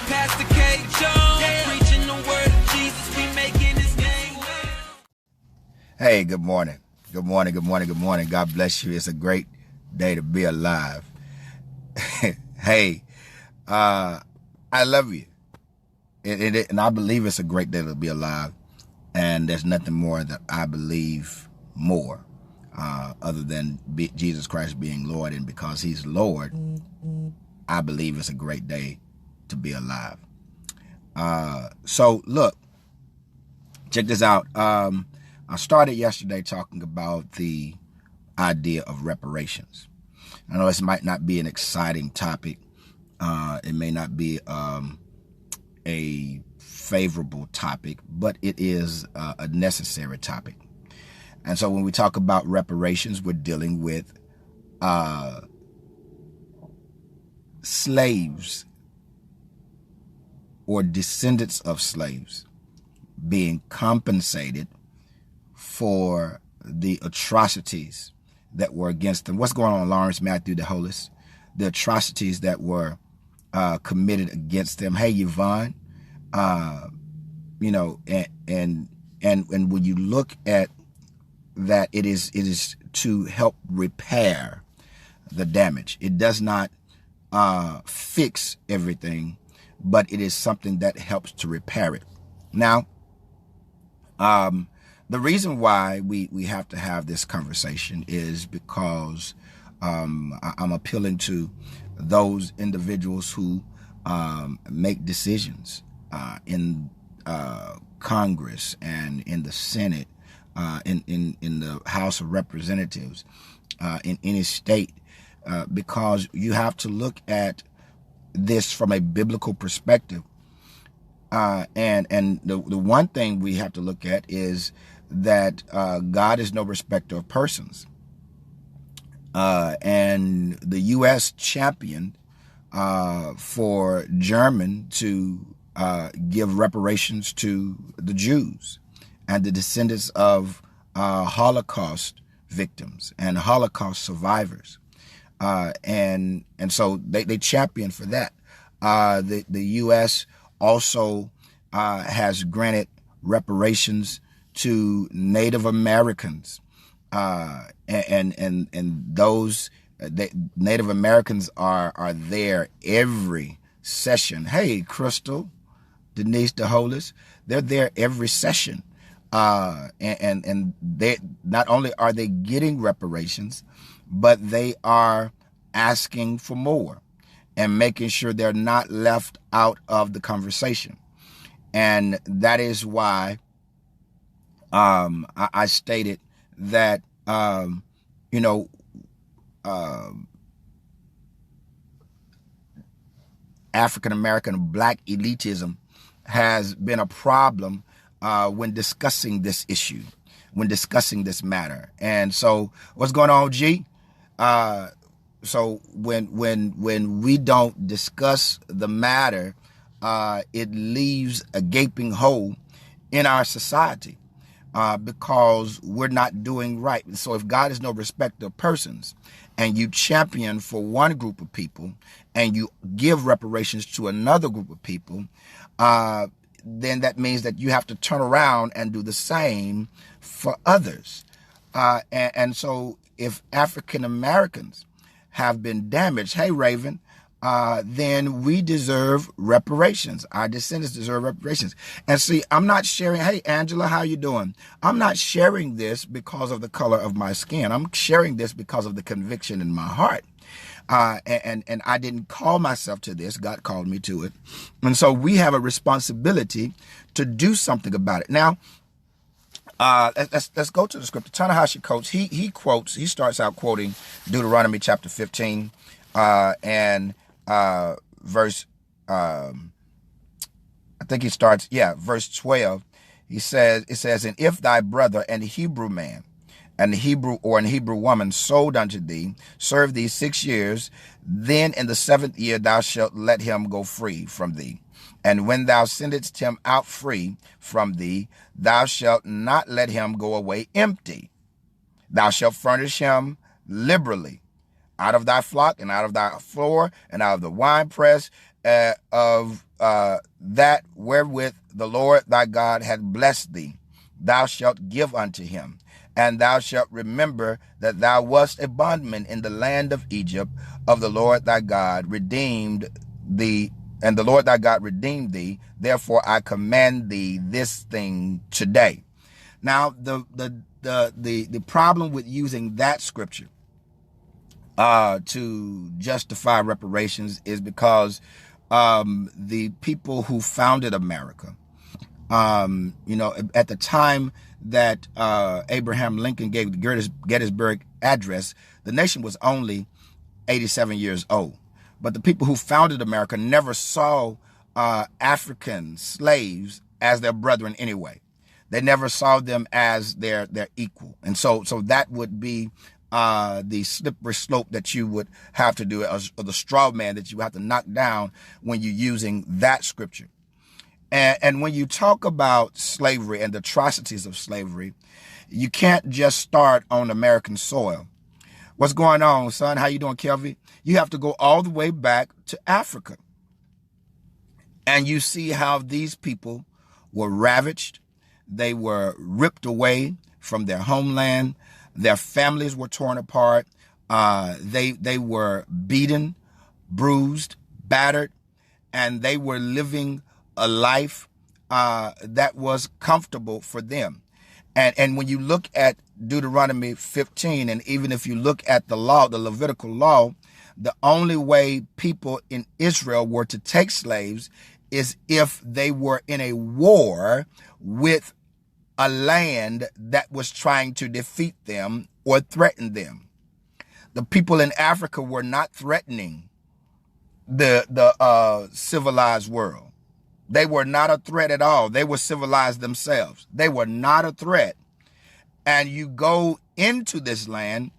Pastor K. Jones, preaching the word of Jesus, we making his name well. Hey, good morning. Good morning, good morning, good morning. God bless you. It's a great day to be alive. Hey, I love you. And I believe it's a great day to be alive. And there's nothing more that I believe more other than Jesus Christ being Lord. And because he's Lord, I believe it's a great day to be alive. So look, check this out. I started yesterday talking about the idea of reparations. I know this might not be an exciting topic. It may not be a favorable topic, but it is a necessary topic. And so when we talk about reparations, we're dealing with slaves or descendants of slaves being compensated for the atrocities that were against them. What's going on, Lawrence Matthew DeHolis? The atrocities that were committed against them. Hey, Yvonne, you know, and when you look at that, it is to help repair the damage. It does not fix everything, but it is something that helps to repair it. Now, the reason why we have to have this conversation is because I'm appealing to those individuals who make decisions in Congress and in the Senate, in the House of Representatives, in any state, because you have to look at this from a biblical perspective. And the one thing we have to look at is that God is no respecter of persons. And the U.S. championed for German to give reparations to the Jews and the descendants of Holocaust victims and Holocaust survivors. And so they championed for that. The U.S. also has granted reparations to Native Americans, and those Native Americans are there every session. Hey, Crystal, Denise DeHolis, they're there every session, and they not only are they getting reparations, but they are asking for more and making sure they're not left out of the conversation. And that is why I stated that, you know, African-American black elitism has been a problem when discussing this issue, when discussing this matter. And so what's going on, G? So when we don't discuss the matter, it leaves a gaping hole in our society because we're not doing right. So if God is no respecter of persons and you champion for one group of people and you give reparations to another group of people, then that means that you have to turn around and do the same for others. And so if African Americans have been damaged, hey, Raven, then we deserve reparations. Our descendants deserve reparations. And see, I'm not sharing, hey, Angela, how you doing? I'm not sharing this because of the color of my skin. I'm sharing this because of the conviction in my heart. And I didn't call myself to this. God called me to it. And so we have a responsibility to do something about it. Now, let's go to the scripture. Ta-Nehisi Coates, he starts out quoting Deuteronomy chapter 15, and verse, I think he starts, verse 12. It says, and if thy brother and Hebrew man and Hebrew woman sold unto thee, serve thee 6 years, then in the 7th year thou shalt let him go free from thee. And when thou sendest him out free from thee, thou shalt not let him go away empty. Thou shalt furnish him liberally out of thy flock and out of thy floor and out of the winepress of that wherewith the Lord thy God hath blessed thee, thou shalt give unto him. And thou shalt remember that thou wast a bondman in the land of Egypt, of the Lord thy God redeemed thee, and the Lord thy God redeemed thee. Therefore I command thee this thing today. Now the problem with using that scripture to justify reparations is because the people who founded America, at the time that Abraham Lincoln gave the Gettysburg Address, the nation was only 87 years old. But the people who founded America never saw African slaves as their brethren anyway. They never saw them as their equal. And so that would be the slippery slope that you would have to do, or the straw man that you have to knock down when you're using that scripture. And when you talk about slavery and the atrocities of slavery, you can't just start on American soil. What's going on, son? How you doing, Kelvin? You have to go all the way back to Africa. And you see how these people were ravaged. They were ripped away from their homeland. Their families were torn apart. They were beaten, bruised, battered, and they were living a life that was comfortable for them. And when you look at Deuteronomy 15, and even if you look at the law, the Levitical law, the only way people in Israel were to take slaves is if they were in a war with a land that was trying to defeat them or threaten them. The people in Africa were not threatening the civilized world. They were not a threat at all. They were civilized themselves. They were not a threat. And you go into this land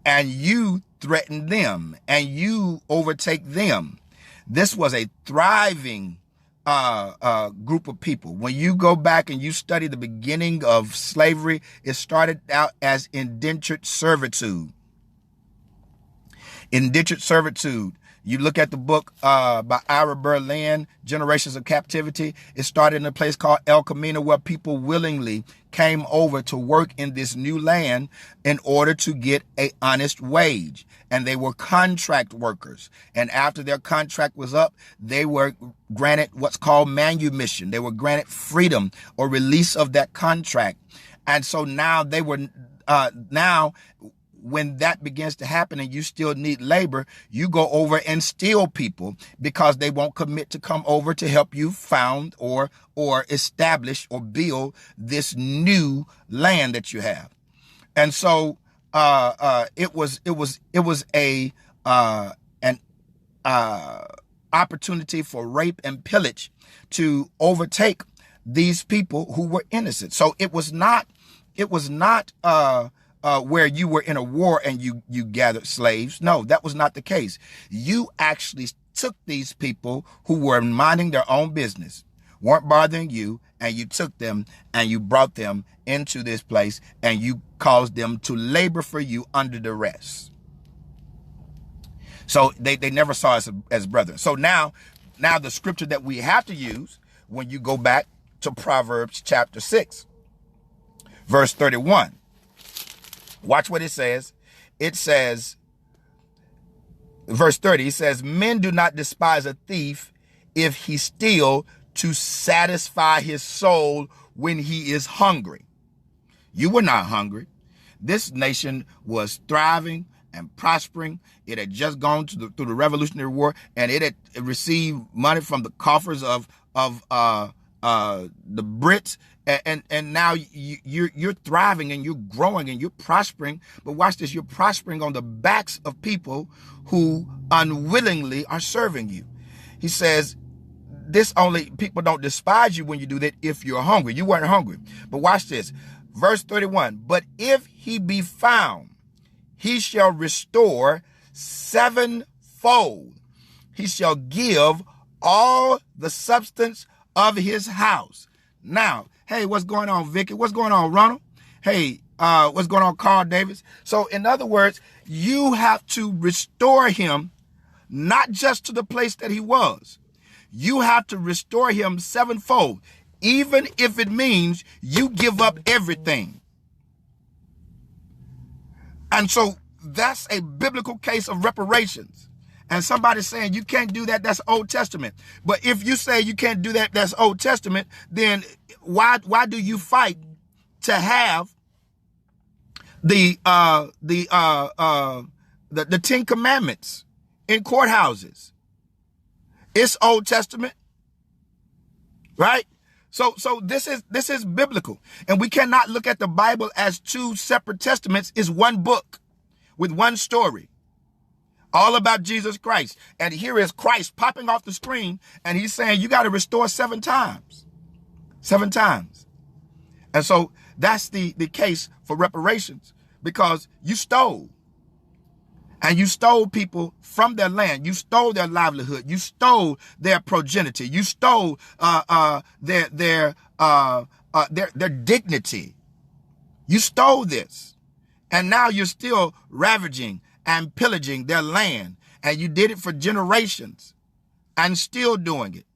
and you threaten them and you overtake them. This was a thriving group of people. When you go back and you study the beginning of slavery, it started out as indentured servitude. Indentured servitude. You look at the book by Ira Berlin, Generations of Captivity. It started in a place called El Camino, where people willingly came over to work in this new land in order to get an honest wage. And they were contract workers. And after their contract was up, they were granted what's called manumission. They were granted freedom or release of that contract. And so now they were, when that begins to happen and you still need labor, you go over and steal people because they won't commit to come over to help you found or establish or build this new land that you have. And so it was an opportunity for rape and pillage to overtake these people who were innocent. So it was not where you were in a war and you gathered slaves. No, that was not the case. You actually took these people who were minding their own business, weren't bothering you, and you took them and you brought them into this place and you caused them to labor for you under duress. So they never saw us as brethren. So now the scripture that we have to use when you go back to Proverbs chapter 6, verse 31. Watch what it says. It says, verse 30, it says, men do not despise a thief if he steal to satisfy his soul when he is hungry. You were not hungry. This nation was thriving and prospering. It had just gone through the Revolutionary War, and it had received money from the coffers of the Brits. And now you're thriving and you're growing and you're prospering. But watch this, you're prospering on the backs of people who unwillingly are serving you. He says, people don't despise you when you do that if you're hungry. You weren't hungry. But watch this, verse 31. But if he be found, he shall restore sevenfold. He shall give all the substance of his house. Now, hey, what's going on, Vicky? What's going on, Ronald? Hey, what's going on, Carl Davis? So in other words, you have to restore him, not just to the place that he was. you have to restore him sevenfold, even if it means you give up everything. And so that's a biblical case of reparations. And somebody's saying you can't do that, that's Old Testament. But if you say you can't do that, that's Old Testament, then why do you fight to have the 10 Commandments in courthouses? It's Old Testament, right? So this is biblical, and we cannot look at the Bible as two separate testaments. It's one book with one story, all about Jesus Christ. And here is Christ popping off the screen, and he's saying you got to restore 7 times. 7 times. And so that's the case for reparations, because you stole. And you stole people from their land. You stole their livelihood. You stole their progeny. You stole their dignity. You stole this. And now you're still ravaging and pillaging their land. And you did it for generations and still doing it.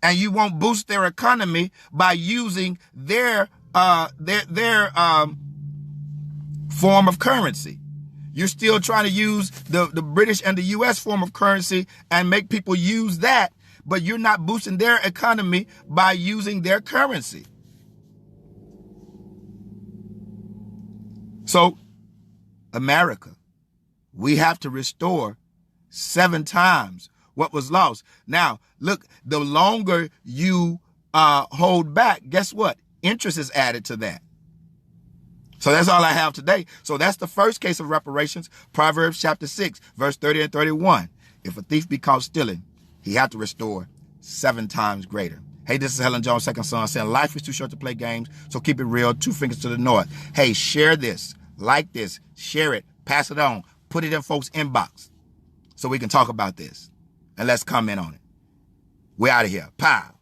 And you won't boost their economy by using their form of currency. You're still trying to use the British and the U.S. form of currency and make people use that, but you're not boosting their economy by using their currency. So, America, we have to restore 7 times what was lost. Now, look, the longer you hold back, guess what? Interest is added to that. So that's all I have today. So that's the first case of reparations. Proverbs chapter 6, verse 30 and 31. If a thief be caught stealing, he had to restore 7 times greater. Hey, this is Helen Jones, second son, saying life is too short to play games, so keep it real, 2 fingers to the north. Hey, share this, like this, share it, pass it on, put it in folks' inbox so we can talk about this. And let's comment on it. We're out of here. Pow.